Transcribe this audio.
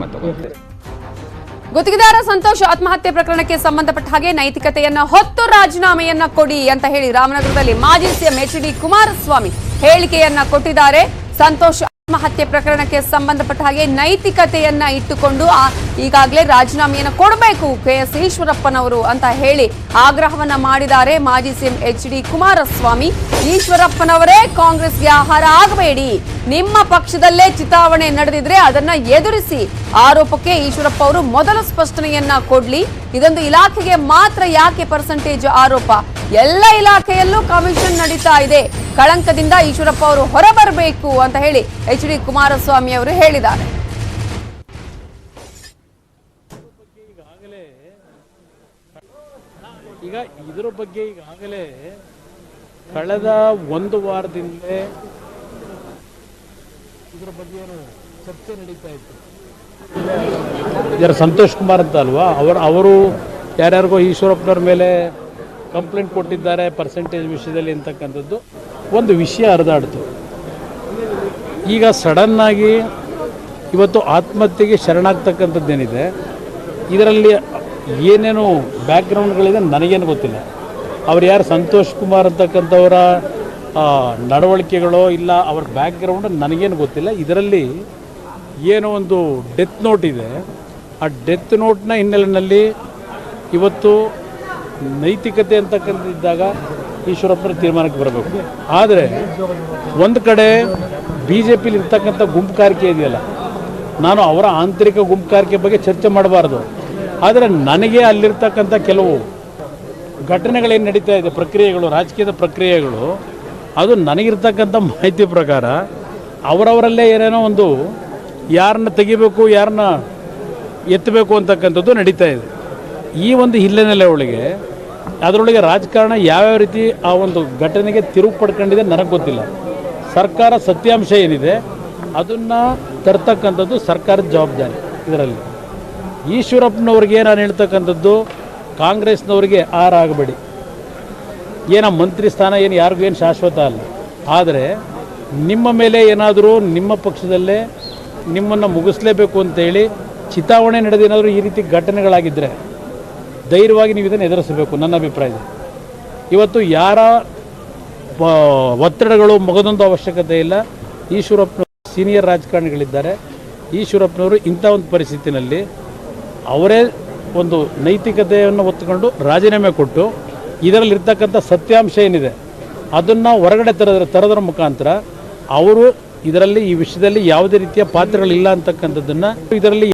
ಕ್ರಮ ತಗೊಳ್ತೇವೆ. ಗುತ್ತಿಗೆದಾರ ಸಂತೋಷ್ ಆತ್ಮಹತ್ಯೆ ಪ್ರಕರಣಕ್ಕೆ ಸಂಬಂಧಪಟ್ಟ ಹಾಗೆ ನೈತಿಕತೆಯನ್ನ ಹೊತ್ತು ರಾಜೀನಾಮೆಯನ್ನ ಕೊಡಿ ಅಂತ ಹೇಳಿ ರಾಮನಗರದಲ್ಲಿ ಮಾಜಿ ಸಿಎಂ ಎಚ್.ಡಿ. ಕುಮಾರಸ್ವಾಮಿ ಹೇಳಿಕೆಯನ್ನ ಕೊಟ್ಟಿದ್ದಾರೆ. ಸಂತೋಷ್ ಆತ್ಮಹತ್ಯೆ ಪ್ರಕರಣಕ್ಕೆ ಸಂಬಂಧಪಟ್ಟ ಹಾಗೆ ನೈತಿಕತೆಯನ್ನ ಇಟ್ಟುಕೊಂಡು ಈಗಾಗಲೇ ರಾಜೀನಾಮೆಯನ್ನ ಕೊಡಬೇಕು ಕೆ.ಎಸ್. ಈಶ್ವರಪ್ಪನವರು ಅಂತ ಹೇಳಿ ಆಗ್ರಹವನ್ನ ಮಾಡಿದ್ದಾರೆ ಮಾಜಿ ಸಿಎಂ ಎಚ್.ಡಿ. ಕುಮಾರಸ್ವಾಮಿ. ಈಶ್ವರಪ್ಪನವರೇ ಕಾಂಗ್ರೆಸ್ಗೆ ಆಹಾರ ಆಗಬೇಡಿ, ನಿಮ್ಮ ಪಕ್ಷದಲ್ಲೇ ಚಿತಾವಣೆ ನಡೆದಿದ್ರೆ ಅದನ್ನ ಎದುರಿಸಿ. ಆರೋಪಕ್ಕೆ ಈಶ್ವರಪ್ಪ ಅವರು ಮೊದಲ ಸ್ಪಷ್ಟನೆಯನ್ನ ಕೊಡ್ಲಿ. ಇದೊಂದು ಇಲಾಖೆಗೆ ಮಾತ್ರ ಯಾಕೆ ಪರ್ಸೆಂಟೇಜ್ ಆರೋಪ? ಎಲ್ಲ ಇಲಾಖೆಯಲ್ಲೂ ಕಮಿಷನ್ ನಡೀತಾ ಇದೆ. ಕಳಂಕದಿಂದ ಈಶ್ವರಪ್ಪ ಅವರು ಹೊರಬರಬೇಕು ಅಂತ ಹೇಳಿ ಎಚ್.ಡಿ. ಕುಮಾರಸ್ವಾಮಿ ಅವರು ಹೇಳಿದ್ದಾರೆ. ಈಗ ಇದರ ಬಗ್ಗೆ ಈಗಾಗಲೇ ಕಳೆದ ಒಂದು ವಾರದಿಂದಲೇ ಇದರ ಬಗ್ಗೆ ಚರ್ಚೆ ನಡೀತಾ ಇತ್ತು. ಯಾರು ಸಂತೋಷ್ ಕುಮಾರ್ ಅಂತ ಅಲ್ವಾ, ಅವರು ಯಾರ್ಯಾರಿಗೋ ಈಶ್ವರಪ್ಪನವ್ರ ಮೇಲೆ ಕಂಪ್ಲೇಂಟ್ ಕೊಟ್ಟಿದ್ದಾರೆ ಪರ್ಸೆಂಟೇಜ್ ವಿಷಯದಲ್ಲಿ ಅಂತಕ್ಕಂಥದ್ದು ಒಂದು ವಿಷಯ ಹರಿದಾಡ್ತು. ಈಗ ಸಡನ್ನಾಗಿ ಇವತ್ತು ಆತ್ಮಹತ್ಯೆಗೆ ಶರಣಾಗ್ತಕ್ಕಂಥದ್ದೇನಿದೆ, ಇದರಲ್ಲಿ ಏನೇನು ಬ್ಯಾಕ್ಗ್ರೌಂಡ್ಗಳಿದೆ ನನಗೇನು ಗೊತ್ತಿಲ್ಲ. ಅವ್ರು ಯಾರು ಸಂತೋಷ್ ಕುಮಾರ್ ಅಂತಕ್ಕಂಥವರ ನಡವಳಿಕೆಗಳೋ ಇಲ್ಲ ಅವ್ರ ಬ್ಯಾಕ್ಗ್ರೌಂಡ್ ನನಗೇನು ಗೊತ್ತಿಲ್ಲ. ಇದರಲ್ಲಿ ಏನೋ ಒಂದು ಡೆತ್ ನೋಟ್ ಇದೆ. ಆ ಡೆತ್ ನೋಟ್ನ ಹಿನ್ನೆಲೆಯಲ್ಲಿ ಇವತ್ತು ನೈತಿಕತೆ ಅಂತಕ್ಕಂಥದ್ದಾಗ ಈಶ್ವರಪ್ಪನ ತೀರ್ಮಾನಕ್ಕೆ ಬರಬೇಕು. ಆದರೆ ಒಂದು ಕಡೆ ಬಿ ಜೆ ಪಿಲಿ ಇರ್ತಕ್ಕಂಥ ಗುಂಪುಗಾರಿಕೆ ಇದೆಯಲ್ಲ, ನಾನು ಅವರ ಆಂತರಿಕ ಗುಂಪುಗಾರಿಕೆ ಬಗ್ಗೆ ಚರ್ಚೆ ಮಾಡಬಾರ್ದು. ಆದರೆ ನನಗೆ ಅಲ್ಲಿರ್ತಕ್ಕಂಥ ಕೆಲವು ಘಟನೆಗಳೇನು ನಡೀತಾ ಇದೆ, ಪ್ರಕ್ರಿಯೆಗಳು, ರಾಜಕೀಯದ ಪ್ರಕ್ರಿಯೆಗಳು, ಅದು ನನಗಿರ್ತಕ್ಕಂಥ ಮಾಹಿತಿ ಪ್ರಕಾರ ಅವರವರಲ್ಲೇ ಏನೇನೋ ಒಂದು ಯಾರನ್ನ ತೆಗಿಬೇಕು ಯಾರನ್ನ ಎತ್ತಬೇಕು ಅಂತಕ್ಕಂಥದ್ದು ನಡೀತಾ ಇದೆ. ಈ ಒಂದು ಹಿನ್ನೆಲೆ ಒಳಗೆ ಅದರೊಳಗೆ ರಾಜಕಾರಣ ಯಾವ್ಯಾವ ರೀತಿ ಆ ಒಂದು ಘಟನೆಗೆ ತಿರುವು ಪಡ್ಕೊಂಡಿದೆ ನನಗೆ ಗೊತ್ತಿಲ್ಲ. ಸರ್ಕಾರ ಸತ್ಯಾಂಶ ಏನಿದೆ ಅದನ್ನು ತರ್ತಕ್ಕಂಥದ್ದು ಸರ್ಕಾರದ ಜವಾಬ್ದಾರಿ. ಇದರಲ್ಲಿ ಈಶ್ವರಪ್ಪನವ್ರಿಗೆ ನಾನು ಹೇಳ್ತಕ್ಕಂಥದ್ದು, ಕಾಂಗ್ರೆಸ್ನವ್ರಿಗೆ ಆಗಬೇಡಿ. ಏನೋ ಮಂತ್ರಿ ಸ್ಥಾನ ಏನು ಯಾರಿಗೂ ಏನು ಶಾಶ್ವತ ಅಲ್ಲ. ಆದರೆ ನಿಮ್ಮ ಮೇಲೆ ಏನಾದರೂ ನಿಮ್ಮ ಪಕ್ಷದಲ್ಲೇ ನಿಮ್ಮನ್ನು ಮುಗಿಸ್ಲೇಬೇಕು ಅಂತೇಳಿ ಚಿತಾವಣೆ ನಡೆದೇನಾದರೂ ಈ ರೀತಿ ಘಟನೆಗಳಾಗಿದ್ದರೆ ಧೈರ್ಯವಾಗಿ ನೀವು ಇದನ್ನು ಎದುರಿಸಬೇಕು. ನನ್ನ ಅಭಿಪ್ರಾಯ ಇವತ್ತು ಯಾರ ಒತ್ತಡಗಳು ಮಗದೊಂದು ಅವಶ್ಯಕತೆ ಇಲ್ಲ. ಈಶ್ವರಪ್ಪನವರು ಸೀನಿಯರ್ ರಾಜಕಾರಣಿಗಳಿದ್ದಾರೆ. ಈಶ್ವರಪ್ಪನವರು ಇಂಥ ಒಂದು ಪರಿಸ್ಥಿತಿನಲ್ಲಿ ಅವರೇ ಒಂದು ನೈತಿಕತೆಯನ್ನು ಹೊತ್ತುಕೊಂಡು ರಾಜೀನಾಮೆ ಕೊಟ್ಟು ಇದರಲ್ಲಿರ್ತಕ್ಕಂಥ ಸತ್ಯಾಂಶ ಏನಿದೆ ಅದನ್ನು ಹೊರಗಡೆ ತರೋದ್ರ ಮುಖಾಂತರ ಅವರು ಇದರಲ್ಲಿ ಈ ವಿಷಯದಲ್ಲಿ ಯಾವುದೇ ರೀತಿಯ ಪಾತ್ರಗಳಿಲ್ಲ ಅಂತಕ್ಕಂಥದ್ದನ್ನು ಇದರಲ್ಲಿ